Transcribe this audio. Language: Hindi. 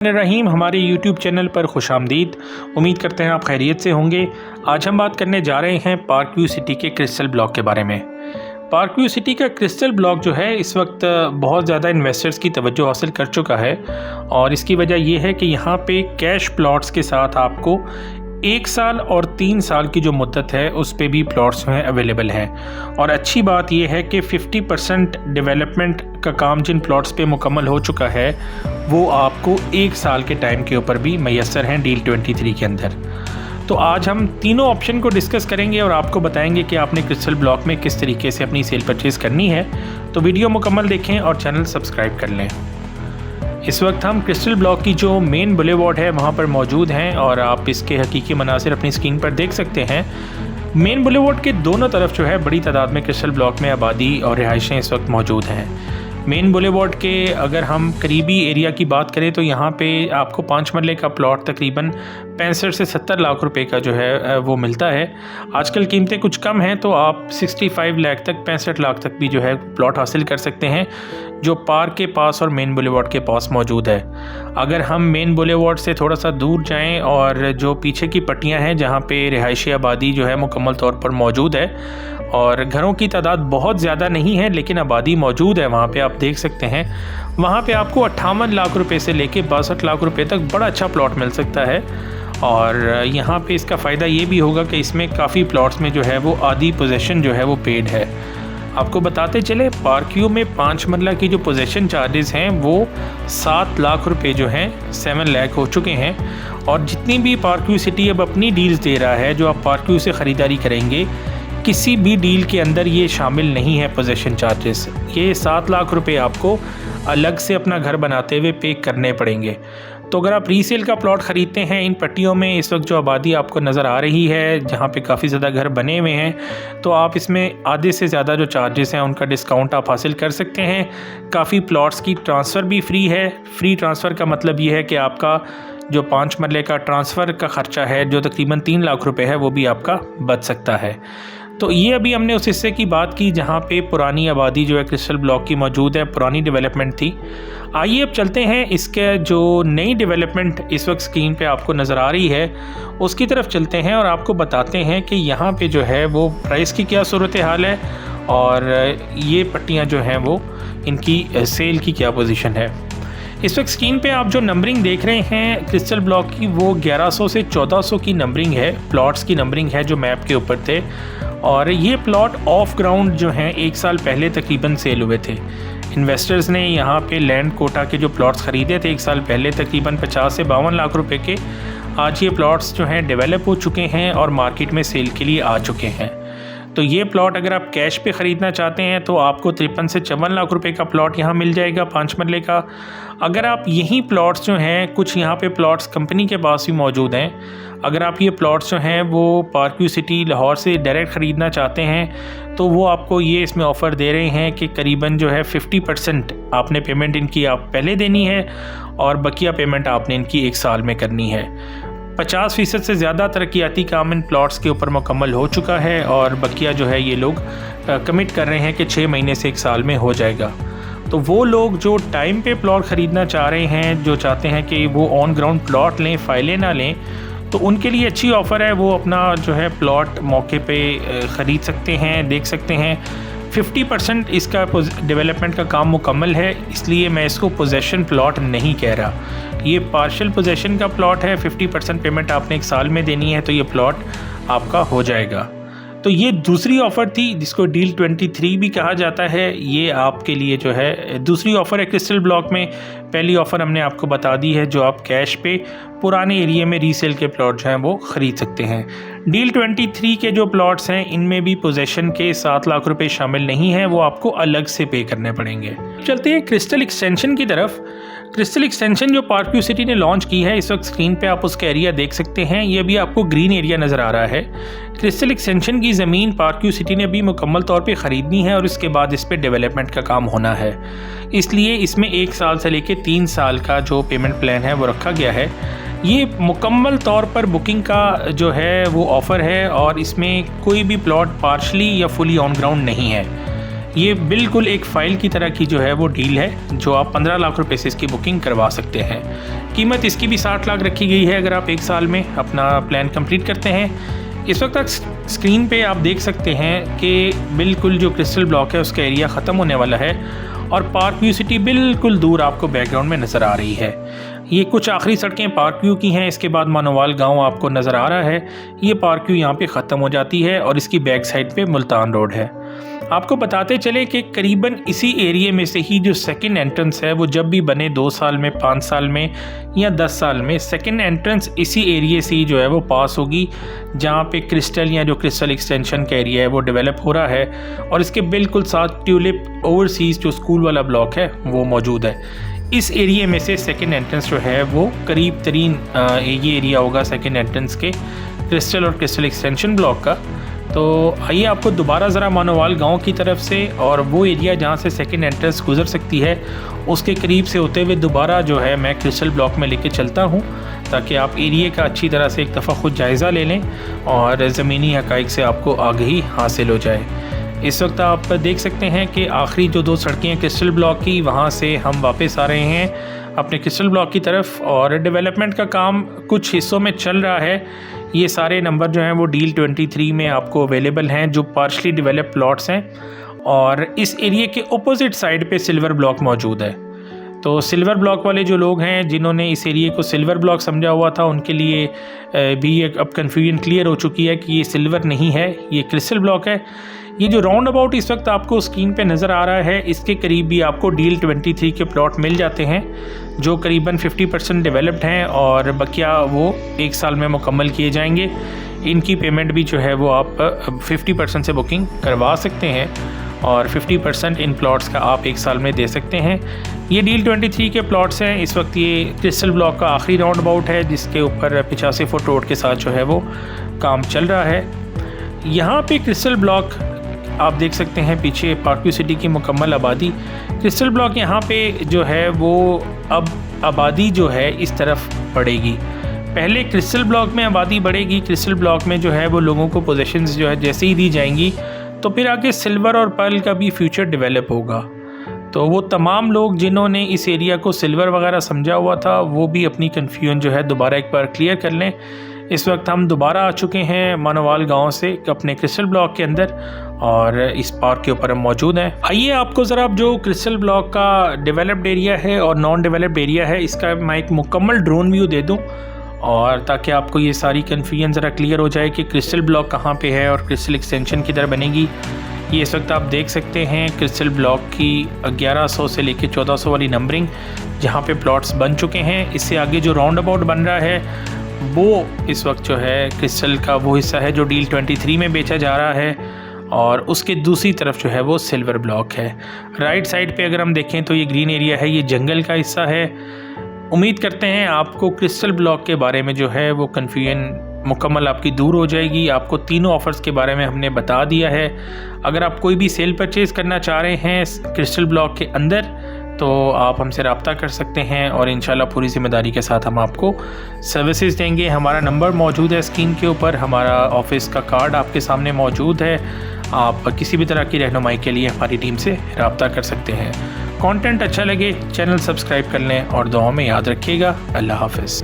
रहीम हमारे YouTube चैनल पर खुशामदीद। उम्मीद करते हैं आप खैरियत से होंगे। आज हम बात करने जा रहे हैं पार्क व्यू सिटी के क्रिस्टल ब्लॉक के बारे में। पार्क व्यू सिटी का क्रिस्टल ब्लॉक जो है इस वक्त बहुत ज़्यादा इन्वेस्टर्स की तवज्जो हासिल कर चुका है और इसकी वजह यह है कि यहाँ पे कैश प्लॉट्स के साथ आपको 1 साल और 3 साल की जो मुद्दत है उस पे भी प्लॉट्स जो हैं अवेलेबल हैं। और अच्छी बात यह है कि 50% डेवलपमेंट का काम जिन प्लॉट्स पे मुकम्मल हो चुका है वो आपको 1 साल के टाइम के ऊपर भी मैसर हैं डील 23 के अंदर। तो आज हम तीनों ऑप्शन को डिस्कस करेंगे और आपको बताएंगे कि आपने क्रिस्टल ब्लॉक में किस तरीके से अपनी सेल परचेज़ करनी है। तो वीडियो मुकम्मल देखें और चैनल सब्सक्राइब कर लें। इस वक्त हम क्रिस्टल ब्लॉक की जो मेन बुलेवार्ड है वहाँ पर मौजूद हैं और आप इसके हकीकी मनासिर अपनी स्क्रीन पर देख सकते हैं। मेन बुलेवार्ड के दोनों तरफ जो है बड़ी तादाद में क्रिस्टल ब्लॉक में आबादी और रिहाइशें इस वक्त मौजूद हैं। मेन बुलेवार्ड के अगर हम करीबी एरिया की बात करें तो यहाँ पे आपको 5 मरले का प्लॉट तकरीबन 65 से 70 लाख रुपए का जो है वो मिलता है। आजकल कीमतें कुछ कम हैं तो आप 65 लाख तक 65 लाख तक भी जो है प्लॉट हासिल कर सकते हैं जो पार्क के पास और मेन बुलेवार्ड के पास मौजूद है। अगर हम मेन बुलेवार्ड से थोड़ा सा दूर जाएं और जो पीछे की पट्टियां हैं जहां पे रिहायशी आबादी जो है मुकम्मल तौर पर मौजूद है और घरों की तादाद बहुत ज़्यादा नहीं है लेकिन आबादी मौजूद है, वहाँ पे आप देख सकते हैं वहाँ पे आपको 58 लाख रुपए से लेके 62 लाख रुपए तक बड़ा अच्छा प्लॉट मिल सकता है। और यहाँ पे इसका फ़ायदा ये भी होगा कि इसमें काफ़ी प्लॉट्स में जो है वो आधी पोजेसन जो है वो पेड है। आपको बताते चले पार्क व्यू में 5 मरला की जो पोजेसन चार्जेस हैं वो 7 लाख रुपए जो हैं 7 लाख हो चुके हैं। और जितनी भी पार्क व्यू सिटी अब अपनी डील्स दे रहा है जो आप पार्क व्यू से ख़रीदारी करेंगे किसी भी डील के अंदर ये शामिल नहीं है पोजेसन चार्जेस। ये 7 लाख रुपए आपको अलग से अपना घर बनाते हुए पे करने पड़ेंगे। तो अगर आप रीसेल का प्लॉट ख़रीदते हैं इन पट्टियों में इस वक्त जो आबादी आपको नज़र आ रही है जहाँ पे काफ़ी ज़्यादा घर बने हुए हैं तो आप इसमें आधे से ज़्यादा जो चार्जेस हैं उनका डिस्काउंट आप हासिल कर सकते हैं। काफ़ी प्लॉट्स की ट्रांसफ़र भी फ्री है। फ्री ट्रांसफ़र का मतलब ये है कि आपका जो 5 मरले का ट्रांसफ़र का ख़र्चा है जो तकरीबन 3 लाख रुपये है वो भी आपका बच सकता है। तो ये अभी हमने उस हिस्से की बात की जहाँ पे पुरानी आबादी जो है क्रिस्टल ब्लॉक की मौजूद है, पुरानी डेवलपमेंट थी। आइए अब चलते हैं इसके जो नई डेवलपमेंट इस वक्त स्क्रीन पे आपको नज़र आ रही है उसकी तरफ चलते हैं और आपको बताते हैं कि यहाँ पे जो है वो प्राइस की क्या सूरत हाल है और ये पट्टियाँ जो हैं वो इनकी सेल की क्या पोजीशन है। इस वक्त स्क्रीन पे आप जो नंबरिंग देख रहे हैं क्रिस्टल ब्लॉक की वो 1100 से 1400 की नंबरिंग है, प्लॉट्स की नंबरिंग है जो मैप के ऊपर थे। और ये प्लॉट ऑफ ग्राउंड जो हैं 1 साल पहले तकरीबन सेल हुए थे। इन्वेस्टर्स ने यहाँ पे लैंड कोटा के जो प्लॉट्स ख़रीदे थे 1 साल पहले तकरीबन 50 से 52 लाख रुपए के, आज ये प्लॉट्स जो हैं डेवलप हो चुके हैं और मार्केट में सेल के लिए आ चुके हैं। तो ये प्लॉट अगर आप कैश पे ख़रीदना चाहते हैं तो आपको 53 से 54 लाख रुपए का प्लॉट यहाँ मिल जाएगा 5 मरले का। अगर आप यही प्लॉट्स जो हैं कुछ यहाँ पे प्लॉट्स कंपनी के पास भी मौजूद हैं, अगर आप ये प्लॉट्स जो हैं वो पार्क व्यू सिटी लाहौर से डायरेक्ट ख़रीदना चाहते हैं तो वो आपको ये इसमें ऑफ़र दे रहे हैं कि करीबन जो है 50% आपने पेमेंट इनकी आप पहले देनी है और बकिया पेमेंट आपने इनकी 1 साल में करनी है। 50% से ज़्यादा तरक्याती काम इन प्लॉट्स के ऊपर मुकम्मल हो चुका है और बकिया जो है ये लोग कमिट कर रहे हैं कि 6 महीने से 1 साल में हो जाएगा। तो वो लोग जो टाइम पे प्लॉट ख़रीदना चाह रहे हैं, जो चाहते हैं कि वो ऑन ग्राउंड प्लॉट लें, फ़ाइलें ना लें, तो उनके लिए अच्छी ऑफ़र है। वो अपना जो है प्लॉट मौके पे ख़रीद सकते हैं, देख सकते हैं। 50% इसका डेवलपमेंट का काम मुकम्मल है, इसलिए मैं इसको पोजेसन प्लॉट नहीं कह रहा। ये पार्शियल पोजेसन का प्लॉट है। 50% पेमेंट आपने 1 साल में देनी है तो ये प्लॉट आपका हो जाएगा। तो ये दूसरी ऑफ़र थी जिसको डील 23 भी कहा जाता है। ये आपके लिए जो है दूसरी ऑफ़र है क्रिस्टल ब्लॉक में। पहली ऑफ़र हमने आपको बता दी है जो आप कैश पे पुराने एरिया में रीसेल के प्लॉट जो हैं वो ख़रीद सकते हैं। डील 23 के जो प्लॉट्स हैं इनमें भी पोजेसन के 7 लाख रुपए शामिल नहीं हैं, वो आपको अलग से पे करने पड़ेंगे। चलते हैं क्रिस्टल एक्सटेंशन की तरफ। क्रिस्टल एक्सटेंशन जो पार्क व्यू सिटी ने लॉन्च की है इस वक्त स्क्रीन पे आप उसका एरिया देख सकते हैं। ये अभी आपको ग्रीन एरिया नज़र आ रहा है। क्रिस्टल एक्सटेंशन की ज़मीन पार्क व्यू सिटी ने अभी मुकम्मल तौर पे ख़रीदनी है और इसके बाद इस पर डेवलपमेंट का काम होना है, इसलिए इसमें 1 साल से लेकर 3 साल का जो पेमेंट प्लान है वो रखा गया है। ये मुकम्मल तौर पर बुकिंग का जो है वो ऑफ़र है और इसमें कोई भी प्लॉट पार्शली या फुली ऑन ग्राउंड नहीं है। ये बिल्कुल एक फ़ाइल की तरह की जो है वो डील है, जो आप 15 लाख रुपए से इसकी बुकिंग करवा सकते हैं। कीमत इसकी भी 60 लाख रखी गई है अगर आप 1 साल में अपना प्लान कंप्लीट करते हैं। इस वक्त तक स्क्रीन पे आप देख सकते हैं कि बिल्कुल जो क्रिस्टल ब्लॉक है उसका एरिया ख़त्म होने वाला है और पार्क व्यू सिटी बिल्कुल दूर आपको बैकग्राउंड में नज़र आ रही है। ये कुछ आखिरी सड़कें पार्क व्यू की हैं, इसके बाद मानोवाल गांव आपको नज़र आ रहा है। ये पार्क व्यू यहाँ पे ख़त्म हो जाती है और इसकी बैक साइड पे मुल्तान रोड है। आपको बताते चले कि करीबन इसी एरिए में से ही जो सेकंड एंट्रेंस है वो जब भी बने 2 साल में, 5 साल में या 10 साल में, सेकंड एंट्रेंस इसी एरिए से ही जो है वो पास होगी जहाँ पे क्रिस्टल या जो क्रिस्टल एक्सटेंशन का एरिया है वो डेवलप हो रहा है और इसके बिल्कुल साथ ट्यूलिप ओवरसीज़ जो स्कूल वाला ब्लॉक है वो मौजूद है। इस एरिए में से सेकंड एंट्रेंस जो है वो करीब तरीन ये एरिया होगा सेकंड एंट्रेंस के क्रिस्टल और क्रिस्टल एक्सटेंशन ब्लॉक का। तो आइए आपको दोबारा ज़रा मानोवाल गांव की तरफ से और वो एरिया जहां से सेकंड एंट्रेंस गुजर सकती है उसके करीब से होते हुए दोबारा जो है मैं क्रिस्टल ब्लॉक में लेके चलता हूं, ताकि आप एरिया का अच्छी तरह से एक दफ़ा खुद जायज़ा ले लें और ज़मीनी हक़ाइक़ से आपको आगाही हासिल हो जाए। इस वक्त आप देख सकते हैं कि आखिरी जो 2 सड़कें हैं क्रिस्टल ब्लॉक की, वहाँ से हम वापस आ रहे हैं अपने क्रिस्टल ब्लॉक की तरफ और डेवलपमेंट का काम कुछ हिस्सों में चल रहा है। ये सारे नंबर जो हैं वो डील 23 में आपको अवेलेबल हैं, जो पार्शली डेवलप प्लॉट्स हैं और इस एरिया के अपोजिट साइड पे सिल्वर ब्लॉक मौजूद है। तो सिल्वर ब्लॉक वाले जो लोग हैं जिन्होंने इस एरिया को सिल्वर ब्लॉक समझा हुआ था उनके लिए भी एक अब कन्फ्यूजन क्लियर हो चुकी है कि ये सिल्वर नहीं है, ये क्रिस्टल ब्लॉक है। ये जो राउंड अबाउट इस वक्त आपको स्क्रीन पे नज़र आ रहा है, इसके करीब भी आपको डील 23 के प्लॉट मिल जाते हैं जो करीबन 50% डेवलप्ड हैं और बकिया वो 1 साल में मुकम्मल किए जाएंगे। इनकी पेमेंट भी जो है वो आप 50% से बुकिंग करवा सकते हैं और 50% इन प्लॉट्स का आप 1 साल में दे सकते हैं। ये डील 23 के प्लॉट्स हैं। इस वक्त ये क्रिस्टल ब्लॉक का आखिरी राउंड अबाउट है जिसके ऊपर 85 फुट रोड के साथ जो है वो काम चल रहा है। यहाँ पे क्रिस्टल ब्लॉक आप देख सकते हैं, पीछे पार्क व्यू सिटी की मुकम्मल आबादी। क्रिस्टल ब्लॉक यहाँ पे जो है वो अब आबादी जो है इस तरफ बढ़ेगी। पहले क्रिस्टल ब्लॉक में आबादी बढ़ेगी, क्रिस्टल ब्लॉक में जो है वो लोगों को पोजीशंस जो है जैसे ही दी जाएंगी तो फिर आगे सिल्वर और पर्ल का भी फ्यूचर डेवलप होगा। तो वो तमाम लोग जिन्होंने इस एरिया को सिल्वर वगैरह समझा हुआ था वो भी अपनी कन्फ्यूजन जो है दोबारा एक बार क्लियर कर लें। इस वक्त हम दोबारा आ चुके हैं मानोवाल गांव से अपने क्रिस्टल ब्लॉक के अंदर और इस पार्क के ऊपर हम मौजूद हैं। आइए आपको ज़रा जो क्रिस्टल ब्लॉक का डेवलप्ड एरिया है और नॉन डेवलप्ड एरिया है इसका मैं एक मुकम्मल ड्रोन व्यू दे दूं और ताकि आपको ये सारी कन्फ्यूजन ज़रा क्लियर हो जाए कि क्रिस्टल ब्लॉक कहाँ पे है और क्रिस्टल एक्सटेंशन किधर बनेगी। ये इस वक्त आप देख सकते हैं क्रिस्टल ब्लॉक की 1100 से लेकर 1400 वाली नंबरिंग जहाँ पे प्लॉट्स बन चुके हैं। इससे आगे जो राउंड अबाउट बन रहा है वो इस वक्त जो है क्रिस्टल का वो हिस्सा है जो डील 23 में बेचा जा रहा है और उसके दूसरी तरफ जो है वो सिल्वर ब्लॉक है। राइट साइड पे अगर हम देखें तो ये ग्रीन एरिया है, ये जंगल का हिस्सा है। उम्मीद करते हैं आपको क्रिस्टल ब्लॉक के बारे में जो है वो कन्फ्यूजन मुकम्मल आपकी दूर हो जाएगी। आपको तीनों ऑफ़र्स के बारे में हमने बता दिया है। अगर आप कोई भी सेल परचेज़ करना चाह रहे हैं क्रिस्टल ब्लॉक के अंदर तो आप हमसे रब्ता कर सकते हैं और इंशाल्लाह पूरी ज़िम्मेदारी के साथ हम आपको सर्विसेज देंगे। हमारा नंबर मौजूद है स्क्रीन के ऊपर, हमारा ऑफिस का कार्ड आपके सामने मौजूद है। आप किसी भी तरह की रहनुमाई के लिए हमारी टीम से रब्ता कर सकते हैं। कंटेंट अच्छा लगे चैनल सब्सक्राइब कर लें और दुआओं में याद रखिएगा। अल्लाह हाफ़िज़।